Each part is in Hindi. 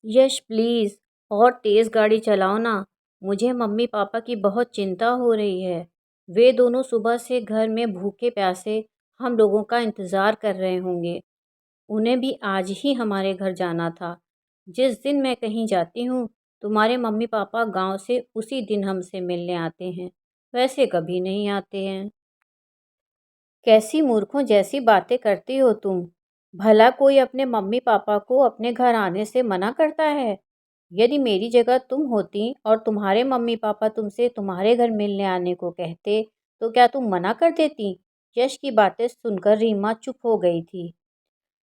यश प्लीज़ और तेज़ गाड़ी चलाओ ना। मुझे मम्मी पापा की बहुत चिंता हो रही है। वे दोनों सुबह से घर में भूखे प्यासे हम लोगों का इंतज़ार कर रहे होंगे। उन्हें भी आज ही हमारे घर जाना था। जिस दिन मैं कहीं जाती हूँ, तुम्हारे मम्मी पापा गांव से उसी दिन हमसे मिलने आते हैं। वैसे कभी नहीं आते हैं। कैसी मूर्खों जैसी बातें करती हो तुम। भला कोई अपने मम्मी पापा को अपने घर आने से मना करता है? यदि मेरी जगह तुम होती और तुम्हारे मम्मी पापा तुमसे तुम्हारे घर मिलने आने को कहते, तो क्या तुम मना कर देती? यश की बातें सुनकर रीमा चुप हो गई थी।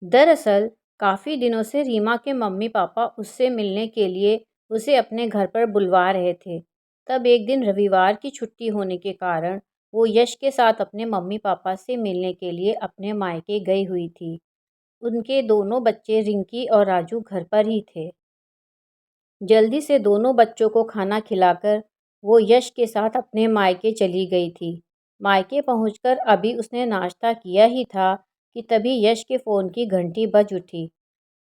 दरअसल काफ़ी दिनों से रीमा के मम्मी पापा उससे मिलने के लिए उसे अपने घर पर बुलवा रहे थे। तब एक दिन रविवार की छुट्टी होने के कारण वो यश के साथ अपने मम्मी पापा से मिलने के लिए अपने मायके गई हुई थी। उनके दोनों बच्चे रिंकी और राजू घर पर ही थे। जल्दी से दोनों बच्चों को खाना खिलाकर वो यश के साथ अपने मायके चली गई थी। मायके पहुंचकर अभी उसने नाश्ता किया ही था कि तभी यश के फ़ोन की घंटी बज उठी।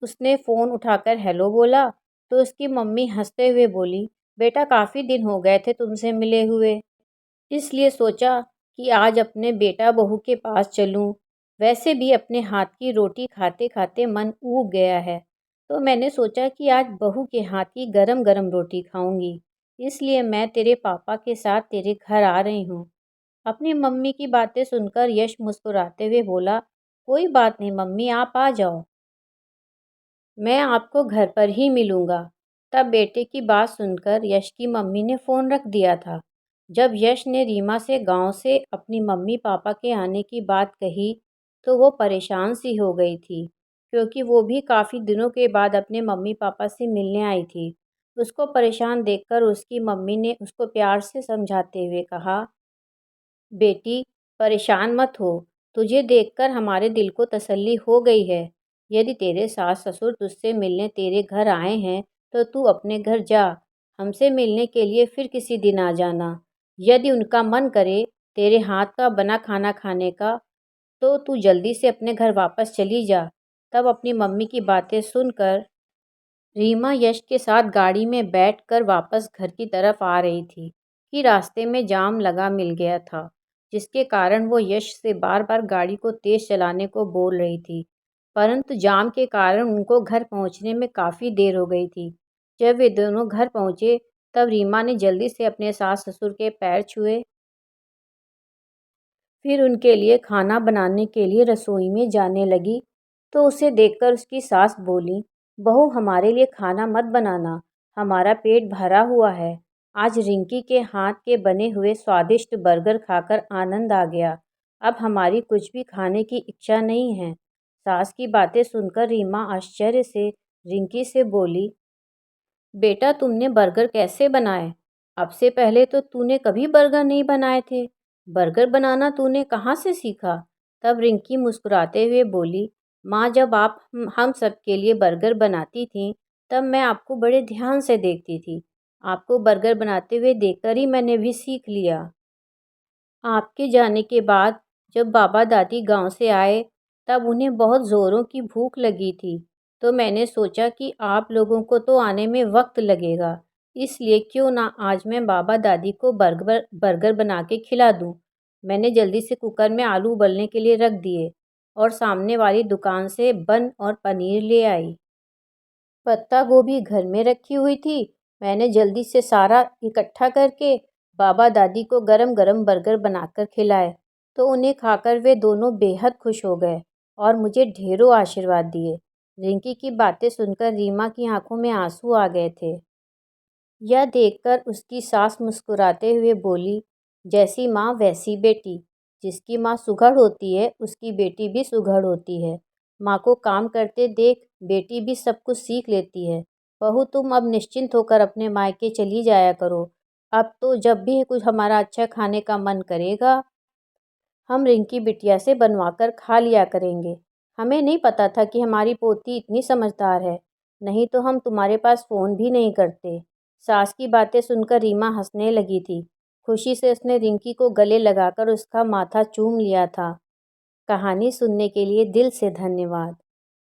उसने फ़ोन उठाकर हेलो बोला तो उसकी मम्मी हंसते हुए बोली, बेटा काफ़ी दिन हो गए थे तुमसे मिले हुए, इसलिए सोचा कि आज अपने बेटा बहू के पास चलूं। वैसे भी अपने हाथ की रोटी खाते खाते मन ऊब गया है, तो मैंने सोचा कि आज बहू के हाथ की गरम गरम रोटी खाऊंगी। इसलिए मैं तेरे पापा के साथ तेरे घर आ रही हूँ। अपनी मम्मी की बातें सुनकर यश मुस्कुराते हुए बोला, कोई बात नहीं मम्मी, आप आ जाओ, मैं आपको घर पर ही मिलूँगा। तब बेटे की बात सुनकर यश की मम्मी ने फ़ोन रख दिया था। जब यश ने रीमा से गांव से अपनी मम्मी पापा के आने की बात कही, तो वो परेशान सी हो गई थी, क्योंकि वो भी काफ़ी दिनों के बाद अपने मम्मी पापा से मिलने आई थी। उसको परेशान देखकर उसकी मम्मी ने उसको प्यार से समझाते हुए कहा, बेटी परेशान मत हो, तुझे देखकर हमारे दिल को तसल्ली हो गई है। यदि तेरे सास ससुर तुझसे मिलने तेरे घर आए हैं तो तू अपने घर जा। हमसे मिलने के लिए फिर किसी दिन आ जाना। यदि उनका मन करे तेरे हाथ का बना खाना खाने का, तो तू जल्दी से अपने घर वापस चली जा। तब अपनी मम्मी की बातें सुनकर रीमा यश के साथ गाड़ी में बैठकर वापस घर की तरफ आ रही थी कि रास्ते में जाम लगा मिल गया था, जिसके कारण वो यश से बार बार गाड़ी को तेज़ चलाने को बोल रही थी। परंतु जाम के कारण उनको घर पहुंचने में काफ़ी देर हो गई थी। जब वे दोनों घर पहुंचे, तब रीमा ने जल्दी से अपने सास ससुर के पैर छुए, फिर उनके लिए खाना बनाने के लिए रसोई में जाने लगी। तो उसे देखकर उसकी सास बोली, बहू हमारे लिए खाना मत बनाना, हमारा पेट भरा हुआ है। आज रिंकी के हाथ के बने हुए स्वादिष्ट बर्गर खाकर आनंद आ गया। अब हमारी कुछ भी खाने की इच्छा नहीं है। सास की बातें सुनकर रीमा आश्चर्य से रिंकी से बोली, बेटा तुमने बर्गर कैसे बनाए? अब से पहले तो तूने कभी बर्गर नहीं बनाए थे। बर्गर बनाना तूने कहाँ से सीखा? तब रिंकी मुस्कुराते हुए बोली, माँ जब आप हम सब के लिए बर्गर बनाती थीं, तब मैं आपको बड़े ध्यान से देखती थी। आपको बर्गर बनाते हुए देखकर ही मैंने भी सीख लिया। आपके जाने के बाद जब बाबा दादी गांव से आए, तब उन्हें बहुत ज़ोरों की भूख लगी थी। तो मैंने सोचा कि आप लोगों को तो आने में वक्त लगेगा, इसलिए क्यों ना आज मैं बाबा दादी को बर्गर बर्गर बना के खिला दूं। मैंने जल्दी से कुकर में आलू उबलने के लिए रख दिए और सामने वाली दुकान से बन और पनीर ले आई। पत्ता गोभी घर में रखी हुई थी। मैंने जल्दी से सारा इकट्ठा करके बाबा दादी को गरम गरम बर्गर बनाकर खिलाए, तो उन्हें खाकर वे दोनों बेहद खुश हो गए और मुझे ढेरों आशीर्वाद दिए। रिंकी की बातें सुनकर रीमा की आंखों में आंसू आ गए थे। यह देखकर उसकी सास मुस्कुराते हुए बोली, जैसी माँ वैसी बेटी। जिसकी माँ सुघड़ होती है उसकी बेटी भी सुघड़ होती है। माँ को काम करते देख बेटी भी सब कुछ सीख लेती है। बहू तुम अब निश्चिंत होकर अपने मायके चली जाया करो। अब तो जब भी कुछ हमारा अच्छा खाने का मन करेगा, हम रिंकी बिटिया से बनवा कर खा लिया करेंगे। हमें नहीं पता था कि हमारी पोती इतनी समझदार है, नहीं तो हम तुम्हारे पास फ़ोन भी नहीं करते। सास की बातें सुनकर रीमा हंसने लगी थी। खुशी से उसने रिंकी को गले लगाकर उसका माथा चूम लिया था। कहानी सुनने के लिए दिल से धन्यवाद।